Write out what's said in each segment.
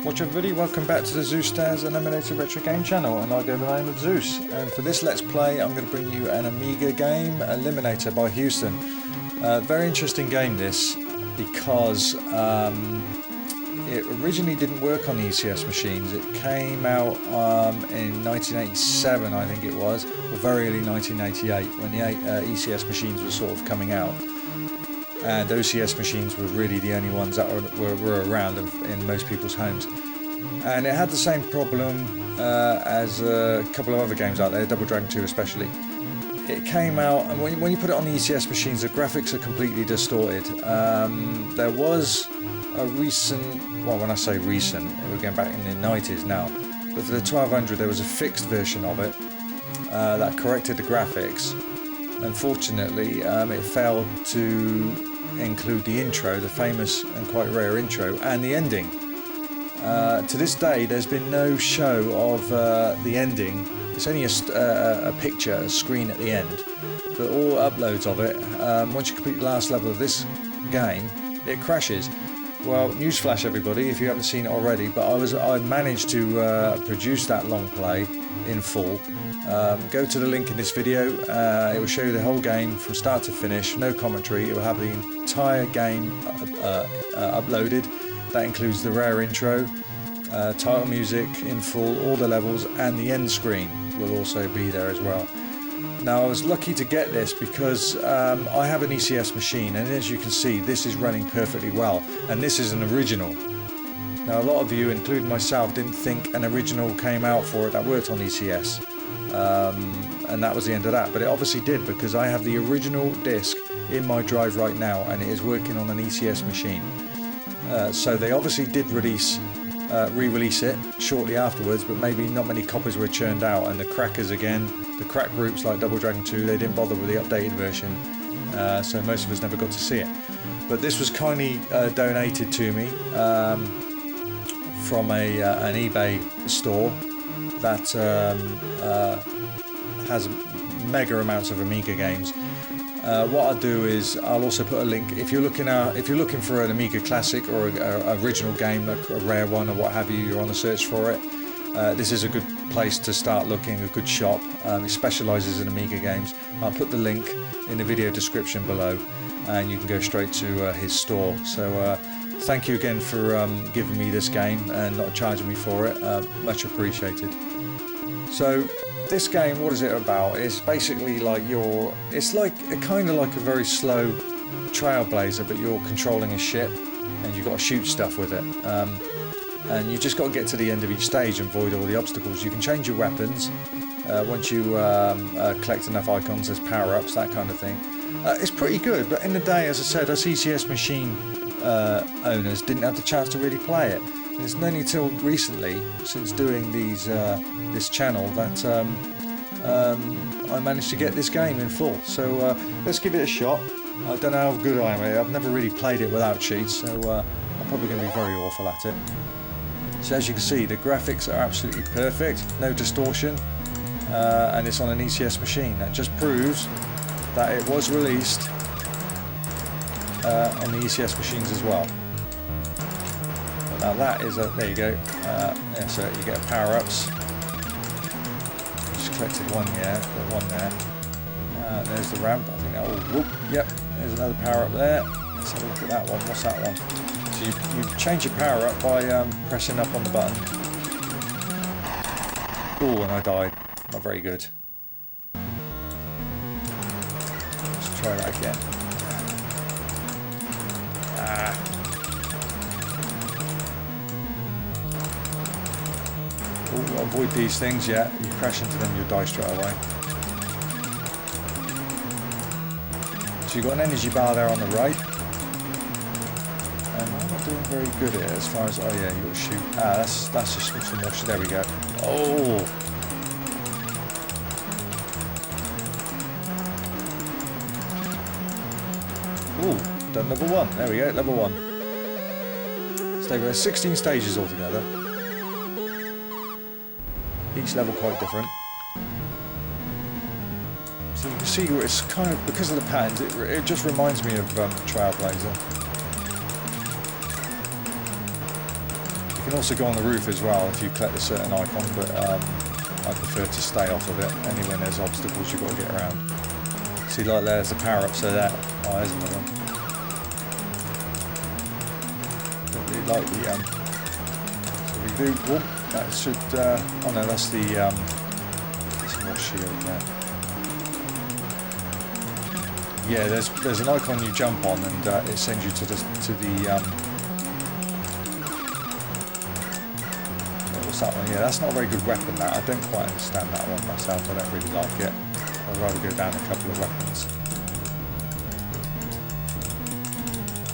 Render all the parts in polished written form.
Watch everybody, welcome back to the Zeusdaz Eliminator Retro Game channel, and I go by the name of Zeus. And for this Let's Play I'm going to bring you an Amiga game, Eliminator by Houston. Very interesting game this, because it originally didn't work on ECS machines. It came out in 1987 I think it was, or very early 1988, when the ECS machines were sort of coming out. And OCS machines were really the only ones that were around in most people's homes. And it had the same problem as a couple of other games out there, Double Dragon 2 especially. It came out, and when you put it on the ECS machines, the graphics are completely distorted. There was a recent, well, when I say recent, we're going back in the 90s now, but for the 1200 there was a fixed version of it that corrected the graphics. Unfortunately, it failed to include the intro, the famous and quite rare intro, and the ending. To this day there's been no show of the ending. It's only a picture, a screen at the end, but all uploads of it, once you complete the last level of this game, it crashes. Well, newsflash everybody if you haven't seen it already, but I managed to produce that long play in full. Go to the link in this video, it will show you the whole game from start to finish, no commentary. It will have the entire game uploaded. That includes the rare intro, title music in full, all the levels, and the end screen will also be there as well. Now I was lucky to get this because I have an ECS machine, and as you can see this is running perfectly well, and this is an original. Now a lot of you, including myself, didn't think an original came out for it that worked on ECS. And that was the end of that, but it obviously did, because I have the original disc in my drive right now and it is working on an ECS machine. So they obviously did re-release it shortly afterwards, but maybe not many copies were churned out, and the crackers again, the crack groups like Double Dragon 2, they didn't bother with the updated version, so most of us never got to see it. But this was kindly donated to me from an eBay store that has mega amounts of Amiga games. What I'll do is I'll also put a link if you're looking for an Amiga classic or an original game, a rare one or what have you. You're on the search for it. This is a good place to start looking, a good shop. It specialises in Amiga games. I'll put the link in the video description below, and you can go straight to his store. So thank you again for giving me this game and not charging me for it. Much appreciated. So this game, what is it about? It's basically like it's like kind of like a very slow Trailblazer, but you're controlling a ship and you've got to shoot stuff with it. And you just got to get to the end of each stage and avoid all the obstacles. You can change your weapons once you collect enough icons. There's power-ups, that kind of thing. It's pretty good, but in the day, as I said, us ECS machine owners didn't have the chance to really play it. And it's only until recently, since doing this channel, that I managed to get this game in full. So let's give it a shot. I don't know how good I am at it. I've never really played it without cheats, so I'm probably going to be very awful at it. So as you can see, the graphics are absolutely perfect, no distortion, and it's on an ECS machine. That just proves that it was released on the ECS machines as well. Now that is there you go. Yeah, so you get power-ups. Just collected one, yeah, got one there. There's the ramp. I think that will. Whoop, yep, there's another power-up there. Let's have a look at that one. What's that one? So you change your power-up by pressing up on the button. Oh, and I died. Not very good. Let's try that again. Ooh, avoid these things, yeah. You crash into them, you'll die straight away. So you've got an energy bar there on the right. And I'm not doing very good at it as far as, oh yeah, you'll shoot. That's just some more, there we go. Oh! Ooh, done level 1, there we go, level 1. So there were 16 stages altogether. Each level quite different. So you can see it's kind of, because of the patterns, it just reminds me of Trailblazer. You can also go on the roof as well if you collect a certain icon, but I prefer to stay off of it. Only when there's obstacles you've got to get around. See, like there's the power-up, so that... Oh, there's another one. Don't really like the... So we do... Whoop, that should... oh no, that's the... There's more shield there. Yeah, there's an icon you jump on, and it sends you to the what's that one? Yeah, that's not a very good weapon. That I don't quite understand that one myself. I don't really like it. I'd rather go down a couple of weapons.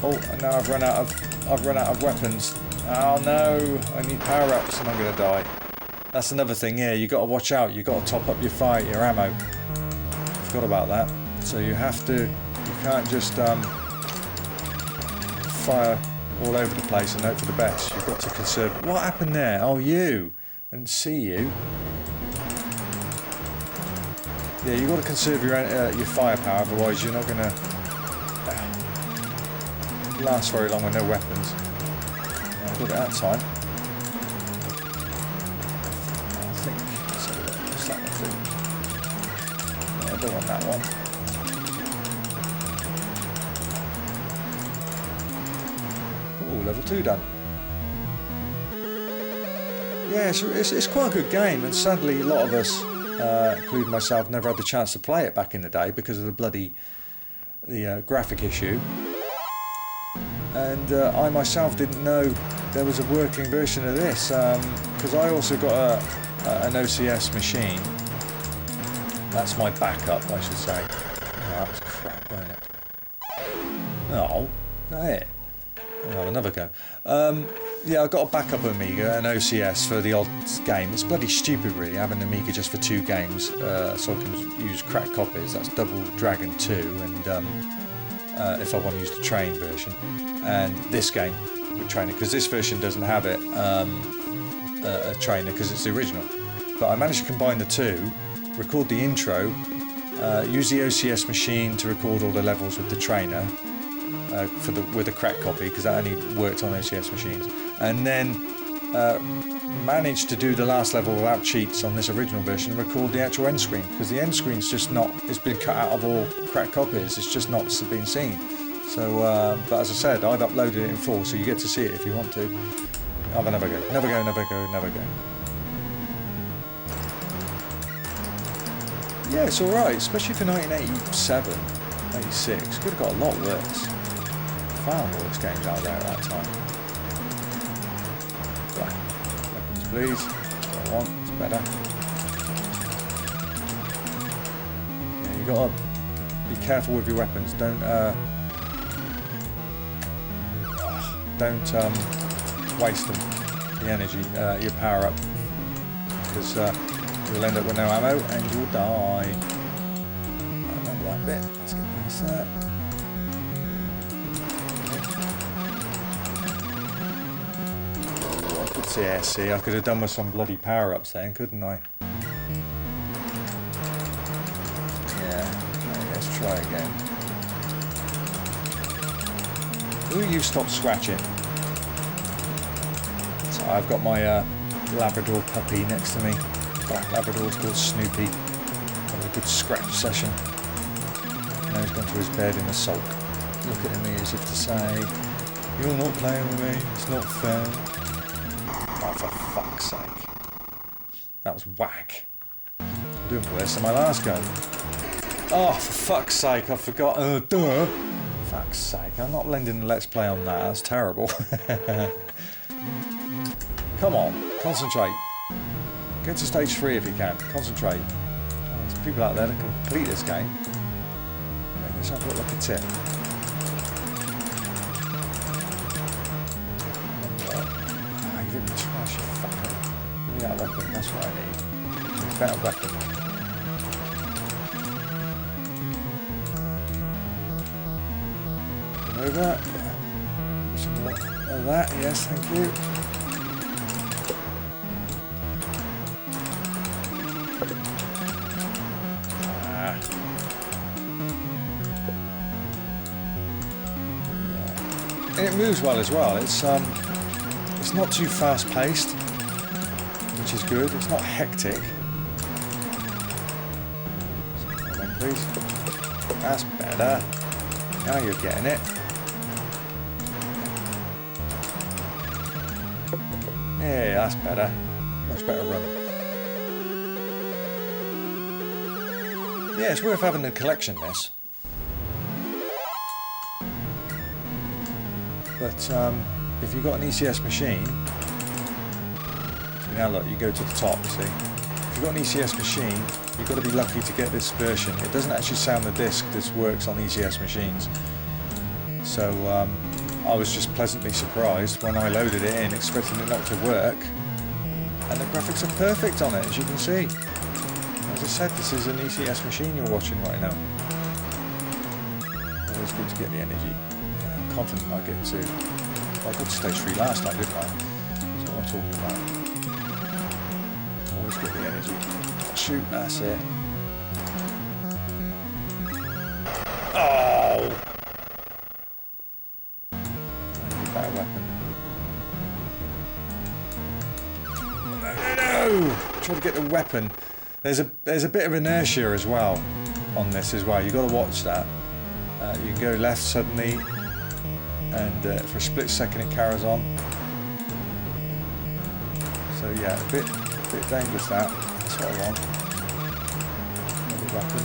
Oh, and now I've run out of weapons. Oh no! I need power-ups, and I'm gonna die. That's another thing. Yeah, you got to watch out. You got to top up your ammo. Forgot about that. So you have to, you can't just fire all over the place and hope for the best. You've got to conserve. What happened there? Oh, you. I didn't see you. Yeah, you've got to conserve your firepower, otherwise you're not going to last very long with no weapons. Yeah, I got it that time. I think, so what's that one do? No, I don't want that one. Level 2 done. Yeah, it's quite a good game, and sadly a lot of us, including myself, never had the chance to play it back in the day because of the bloody graphic issue. And I myself didn't know there was a working version of this, because I also got an OCS machine. That's my backup, I should say. Oh, that was crap, wasn't it? Oh, is that it? I'll have another go. Yeah, I got a backup Amiga, an OCS for the odd game. It's bloody stupid, really, having an Amiga just for 2 games, so I can use cracked copies. That's Double Dragon 2, and if I want to use the train version, and this game with trainer, because this version doesn't have it a trainer because it's the original. But I managed to combine the two, record the intro, use the OCS machine to record all the levels with the trainer. With a cracked copy, because that only worked on OCS machines, and then managed to do the last level without cheats on this original version and record the actual end screen, because the end screen's just not, it's been cut out of all cracked copies, it's just not been seen. So but as I said, I've uploaded it in full, so you get to see it if you want to. Have another go. Never go, never go, never go. Yeah, it's alright, especially for 1987, 86. Could have got a lot worse. Far worse games out there at that time. Right. Weapons, please. That's what I want. It's better. Yeah, you gotta be careful with your weapons. Don't waste them. The energy, your power up, because you'll end up with no ammo and you'll die. I remember that bit. Let's get past that. Yeah, see, I could have done with some bloody power-ups then, couldn't I? Yeah, okay, let's try again. Will you stop scratching? So I've got my Labrador puppy next to me. Black Labrador's called Snoopy. Having a good scratch session. Now he's gone to his bed in a sulk, looking at me as if to say, "You're not playing with me, it's not fair." Oh, for fuck's sake. That was whack. I'm doing worse than my last go. Oh, for fuck's sake, I forgot. Duh. Fuck's sake, I'm not lending the Let's Play on that. That's terrible. Come on, concentrate. Get to stage 3 if you can. Concentrate. Oh, there's people out there that can complete this game. Let's have a look at it. Give me trash, you fucker. Give me that weapon, that's what I need. Give me a better weapon. Over. Some more of that, yes, thank you. Yeah. And it moves well as well. It's It's not too fast paced, which is good. It's not hectic. Then please. That's better. Now you're getting it. Yeah, that's better. Much better run. Yeah, it's worth having a collection, this. But if you've got an ECS machine, so now look, you go to the top, see? If you've got an ECS machine, you've got to be lucky to get this version. It doesn't actually sound the disc. This works on ECS machines. So I was just pleasantly surprised when I loaded it in, expecting it not to work. And the graphics are perfect on it, as you can see. As I said, this is an ECS machine you're watching right now. Always good to get the energy. I'm confident I'll get to... I got to stage 3 last time, didn't I? That's what I'm talking about. Always get the energy. Shoot, that's it. Oh! I need a better weapon. No! Try to get the weapon. There's a bit of inertia as well on this as well. You've got to watch that. You can go left suddenly, and for a split second it carries on. So yeah, a bit dangerous that. That's what I want. Another weapon.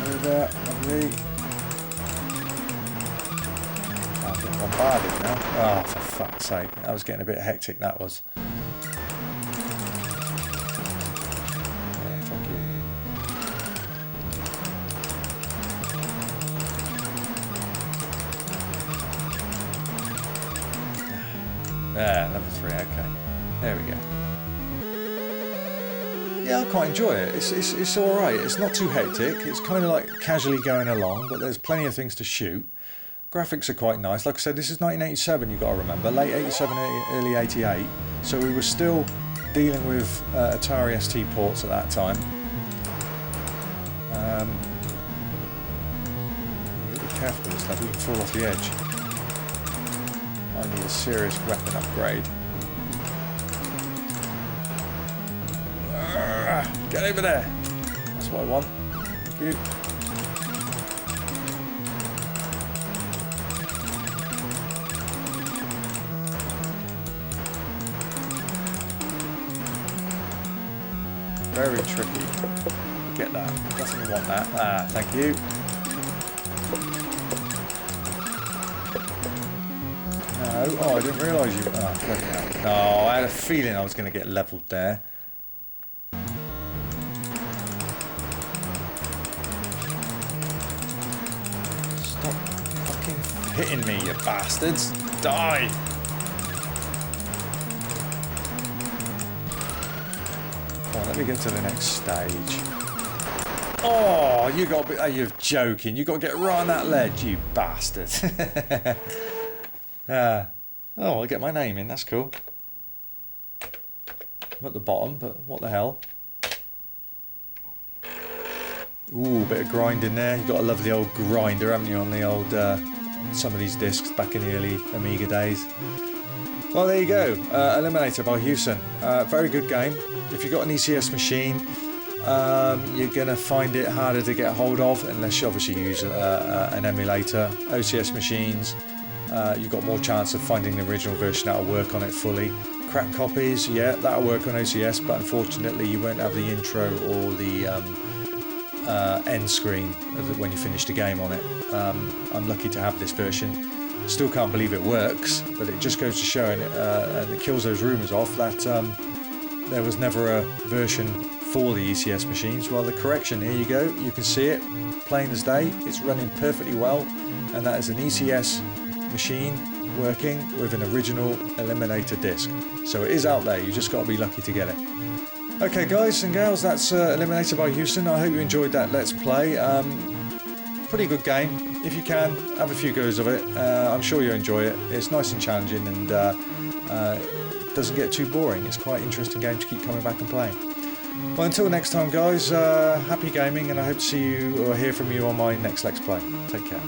Over, lovely. I'm getting bombarded now. Oh, for fuck's sake! That was getting a bit hectic. That was. Yeah, level 3, okay. There we go. Yeah, I quite enjoy it. It's alright. It's not too hectic. It's kind of like casually going along, but there's plenty of things to shoot. Graphics are quite nice. Like I said, this is 1987, you've got to remember. Late 87, early 88. So we were still dealing with Atari ST ports at that time. You've got to be careful with this stuff. You can fall off the edge. I need a serious weapon upgrade. Get over there! That's what I want. Thank you. Very tricky. Get that. Definitely want that. Ah, thank you. No, oh, I didn't realise you... Oh, bloody hell. No, I had a feeling I was going to get levelled there. Stop fucking hitting me, you bastards. Die! Come on, let me get to the next stage. Oh, you got to be... Oh, you're joking. You got to get right on that ledge, you bastard. Oh, I'll get my name in, that's cool. I'm at the bottom, but what the hell? Ooh, bit of grinding there. You've got to love the old grinder, haven't you, on the old, some of these discs back in the early Amiga days. Well, there you go. Eliminator by Houston. Very good game. If you've got an ECS machine, you're going to find it harder to get hold of, unless you obviously use an emulator. OCS machines, you've got more chance of finding the original version that'll work on it fully. Crack copies, yeah, that'll work on OCS, but unfortunately you won't have the intro or the end screen when you finish the game on it. I'm lucky to have this version. Still can't believe it works, but it just goes to show, and it kills those rumours off, that there was never a version for the ECS machines. Well, the correction, here you go, you can see it, plain as day, it's running perfectly well, and that is an ECS machine working with an original Eliminator disc. So it is out there, you just got to be lucky to get it. Okay guys and gals, that's Eliminator by Houston. I hope you enjoyed that Let's Play. Pretty good game. If you can, have a few goes of it. I'm sure you'll enjoy it. It's nice and challenging, and it doesn't get too boring. It's quite an interesting game to keep coming back and playing. Well, until next time guys, happy gaming, and I hope to see you or hear from you on my next Let's Play. Take care.